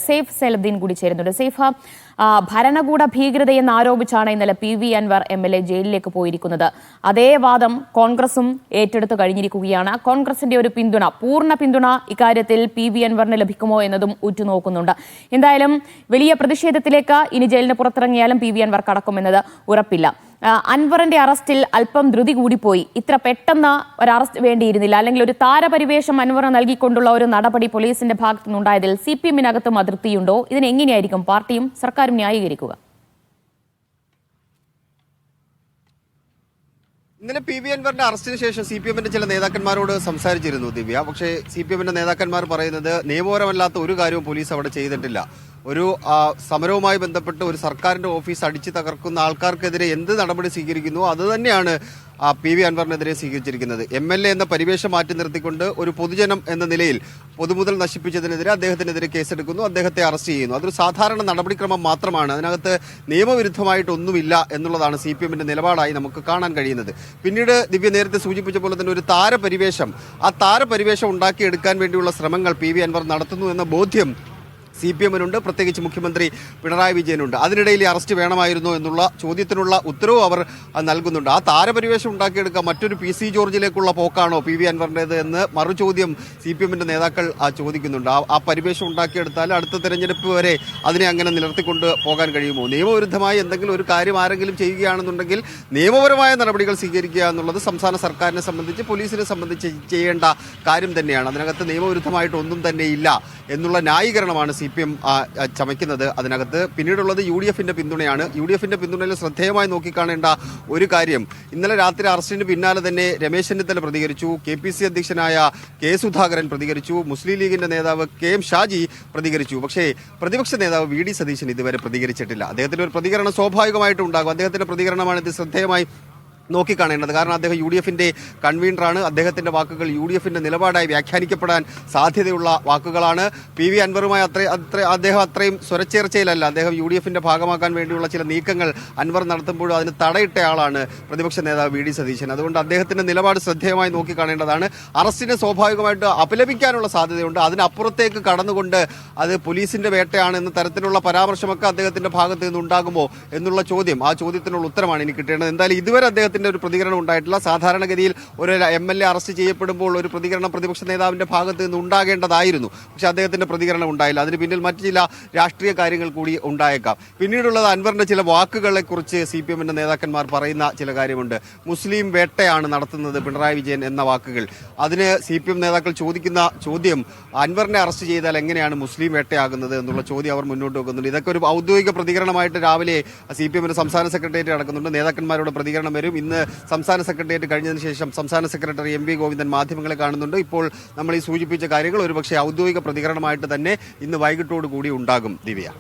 Safe സെലദ്ദീൻ കൂടി ചേരുന്നുണ്ട്. Safe, ഭരണകൂട ഭീകരതയെന്ന് ആരോപിച്ചാണ് ഇന്നലെ PV അൻവർ MLA ജയിലിലേക്ക് പോയിരിക്കുന്നത്. അതേ വാദം കോൺഗ്രസും ഏറ്റെടുത്തു കഴിഞ്ഞിരിക്കുകയാണ്. കോൺഗ്രസിന്റെ ഒരു പിന്തുണ, പൂർണ്ണ പിന്തുണ ഇക്കാര്യത്തിൽ PV അൻവറിന് ലഭിക്കുമോ എന്നതും ഉറ്റുനോക്കുന്നുണ്ട്. എന്തായാലും വലിയ പ്രതിഷേധത്തിലേക്ക് ഇനി ജയിലിന് പുറത്തിറങ്ങിയാലും PV അൻവർ കടക്കുമെന്നത് ഉറപ്പില്ല. അൻവറിന്റെ അറസ്റ്റിൽ അല്പം ധൃതി കൂടിപ്പോയി. ഇത്ര പെട്ടെന്ന് ഒരു അറസ്റ്റ് വേണ്ടിയിരുന്നില്ല, അല്ലെങ്കിൽ ഒരു താരപരിവേഷം അൻവറിന് നൽകിക്കൊണ്ടുള്ള ഒരു നടപടി പോലീസിന്റെ ഭാഗത്തു നിന്നുണ്ടായതിൽ CPM-നകത്തും അതൃപ്തിയുണ്ടോ? ഇതിനെങ്ങനെയായിരിക്കും പാർട്ടിയും സർക്കാരും ന്യായീകരിക്കുക? ഇന്നലെ PV അൻവറിന്റെ അറസ്റ്റിന് ശേഷം CPM-ന്റെ ചില നേതാക്കന്മാരോട് സംസാരിച്ചിരുന്നു ദിവ്യ. പക്ഷേ CPM-ന്റെ നേതാക്കന്മാർ പറയുന്നത് നിയമപരമല്ലാത്ത ഒരു കാര്യവും പോലീസ് അവിടെ ചെയ്തിട്ടില്ല. ഒരു സമരവുമായി ബന്ധപ്പെട്ട് ഒരു സർക്കാരിന്റെ ഓഫീസ് അടിച്ചു തകർക്കുന്ന ആൾക്കാർക്കെതിരെ എന്ത് നടപടി സ്വീകരിക്കുന്നു അത് തന്നെയാണ് PV അൻവറിനെതിരെ സ്വീകരിച്ചിരിക്കുന്നത്. MLA എന്ന പരിവേഷം മാറ്റി നിർത്തിക്കൊണ്ട് ഒരു പൊതുജനം എന്ന നിലയിൽ പൊതുമുതൽ നശിപ്പിച്ചതിനെതിരെ അദ്ദേഹത്തിനെതിരെ കേസെടുക്കുന്നു, അദ്ദേഹത്തെ അറസ്റ്റ് ചെയ്യുന്നു. അതൊരു സാധാരണ നടപടിക്രമം മാത്രമാണ്. അതിനകത്ത് നിയമവിരുദ്ധമായിട്ടൊന്നുമില്ല എന്നുള്ളതാണ് CPM-ന്റെ നിലപാടായി നമുക്ക് കാണാൻ കഴിയുന്നത്. പിന്നീട് ദിവ്യ നേരത്തെ സൂചിപ്പിച്ച പോലെ തന്നെ ഒരു താരപരിവേഷം, ആ താരപരിവേഷം ഉണ്ടാക്കിയെടുക്കാൻ വേണ്ടിയുള്ള ശ്രമങ്ങൾ PV അൻവർ നടത്തുന്നു എന്ന ബോധ്യം CPM-നുണ്ട്, പ്രത്യേകിച്ച് മുഖ്യമന്ത്രി പിണറായി വിജയനുണ്ട്. അതിനിടയിൽ ഈ അറസ്റ്റ് വേണമായിരുന്നോ എന്നുള്ള ചോദ്യത്തിനുള്ള ഉത്തരവും അവർ നൽകുന്നുണ്ട്. ആ താരപരിവേഷം ഉണ്ടാക്കിയെടുക്കുക മറ്റൊരു PC ജോർജിലേക്കുള്ള പോക്കാണോ PV അൻവറിൻ്റേത് എന്ന് മറുചോദ്യം CPM-ന്റെ നേതാക്കൾ ചോദിക്കുന്നുണ്ട്. ആ പരിവേഷം ഉണ്ടാക്കിയെടുത്താൽ അടുത്ത തെരഞ്ഞെടുപ്പ് വരെ അതിനെ അങ്ങനെ നിലർത്തിക്കൊണ്ട് പോകാൻ കഴിയുമോ? നിയമവിരുദ്ധമായി എന്തെങ്കിലും ഒരു കാര്യം ആരെങ്കിലും ചെയ്യുകയാണെന്നുണ്ടെങ്കിൽ നിയമപരമായ നടപടികൾ സ്വീകരിക്കുക എന്നുള്ളത് സംസ്ഥാന സർക്കാരിനെ സംബന്ധിച്ച്, പോലീസിനെ സംബന്ധിച്ച് ചെയ്യേണ്ട കാര്യം തന്നെയാണ്. അതിനകത്ത് നിയമവിരുദ്ധമായിട്ടൊന്നും തന്നെ ഇല്ല എന്നുള്ള ന്യായീകരണമാണ് CPM ചമയ്ക്കുന്നത്. അതിനകത്ത് പിന്നീടുള്ളത് UDF-ന്റെ പിന്തുണയാണ്. UDF-ന്റെ പിന്തുണയിൽ ശ്രദ്ധേയമായി നോക്കിക്കാണേണ്ട ഒരു കാര്യം, ഇന്നലെ രാത്രി അറസ്റ്റിന് പിന്നാലെ തന്നെ രമേശ് ചെന്നിത്തല പ്രതികരിച്ചു, KPC അധ്യക്ഷനായ K സുധാകരൻ പ്രതികരിച്ചു, മുസ്ലിം ലീഗിന്റെ നേതാവ് KM ഷാജി പ്രതികരിച്ചു. പക്ഷേ പ്രതിപക്ഷ നേതാവ് VD സതീശൻ ഇതുവരെ പ്രതികരിച്ചിട്ടില്ല. അദ്ദേഹത്തിന്റെ ഒരു പ്രതികരണം സ്വാഭാവികമായിട്ടും ഉണ്ടാകും. അദ്ദേഹത്തിന്റെ പ്രതികരണമാണ് ഇത് ശ്രദ്ധേയമായി നോക്കിക്കാണേണ്ടത്. കാരണം അദ്ദേഹം UDF-ന്റെ കൺവീനറാണ്. അദ്ദേഹത്തിന്റെ വാക്കുകൾ UDF-ന്റെ നിലപാടായി വ്യാഖ്യാനിക്കപ്പെടാൻ സാധ്യതയുള്ള വാക്കുകളാണ്. PV അൻവറുമായി അദ്ദേഹം അത്രയും സ്വരച്ചേർച്ചയിലല്ല. അദ്ദേഹം UDF-ന്റെ ഭാഗമാക്കാൻ വേണ്ടിയുള്ള ചില നീക്കങ്ങൾ അൻവർ നടത്തുമ്പോഴും അതിന് തടയിട്ടയാളാണ് പ്രതിപക്ഷ നേതാവ് VD സതീശൻ. അതുകൊണ്ട് അദ്ദേഹത്തിന്റെ നിലപാട് ശ്രദ്ധേയമായി നോക്കിക്കാണേണ്ടതാണ്. അറസ്റ്റിനെ സ്വാഭാവികമായിട്ട് അപലപിക്കാനുള്ള സാധ്യതയുണ്ട്. അതിനപ്പുറത്തേക്ക് കടന്നുകൊണ്ട് അത് പോലീസിന്റെ വേട്ടയാണ് എന്ന തരത്തിലുള്ള പരാമർശമൊക്കെ അദ്ദേഹത്തിന്റെ ഭാഗത്ത് നിന്നുണ്ടാകുമോ എന്നുള്ള ചോദ്യം, ആ ചോദ്യത്തിനുള്ള ഉത്തരമാണ് ഇനി കിട്ടേണ്ടത്. എന്തായാലും ഇതുവരെ അദ്ദേഹത്തിന്റെ ഒരു പ്രതികരണം ഉണ്ടായിട്ടില്ല. സാധാരണഗതിയിൽ ഒരു MLA അറസ്റ്റ് ചെയ്യപ്പെടുമ്പോൾ ഒരു പ്രതികരണം പ്രതിപക്ഷ നേതാവിന്റെ ഭാഗത്ത് നിന്ന് ഉണ്ടാകേണ്ടതായിരുന്നു. പക്ഷെ അദ്ദേഹത്തിന്റെ പ്രതികരണം ഉണ്ടായില്ല. അതിന് പിന്നിൽ മറ്റു ചില രാഷ്ട്രീയ കാര്യങ്ങൾ കൂടി ഉണ്ടായേക്കാം. പിന്നീടുള്ളത് അൻവറിന്റെ ചില വാക്കുകളെ കുറിച്ച് CPM-ന്റെ നേതാക്കന്മാർ പറയുന്ന ചില കാര്യമുണ്ട്. മുസ്ലിം വേട്ടയാണ് നടത്തുന്നത് പിണറായി വിജയൻ എന്ന വാക്കുകൾ. അതിന് CPM നേതാക്കൾ ചോദിക്കുന്ന ചോദ്യം, അൻവറിനെ അറസ്റ്റ് ചെയ്താൽ എങ്ങനെയാണ് മുസ്ലിം വേട്ടയാകുന്നത് എന്നുള്ള ചോദ്യം അവർ മുന്നോട്ട് വെക്കുന്നുണ്ട്. ഇതൊക്കെ ഒരു ഔദ്യോഗിക പ്രതികരണമായിട്ട് രാവിലെ CPM-ന്റെ സംസ്ഥാന സെക്രട്ടേറിയറ്റ് നടക്കുന്നുണ്ട്. നേതാക്കന്മാരുടെ പ്രതികരണം വരും. ഇന്ന് സംസ്ഥാന സെക്രട്ടേറിയറ്റ് കഴിഞ്ഞതിന് ശേഷം സംസ്ഥാന സെക്രട്ടറി MV ഗോവിന്ദൻ മാധ്യമങ്ങളെ കാണുന്നുണ്ട്. ഇപ്പോൾ നമ്മൾ ഈ സൂചിപ്പിച്ച കാര്യങ്ങൾ ഒരുപക്ഷെ ഔദ്യോഗിക പ്രതികരണമായിട്ട് തന്നെ ഇന്ന് വൈകിട്ടോടുകൂടി ഉണ്ടാകും ദിവ്യ.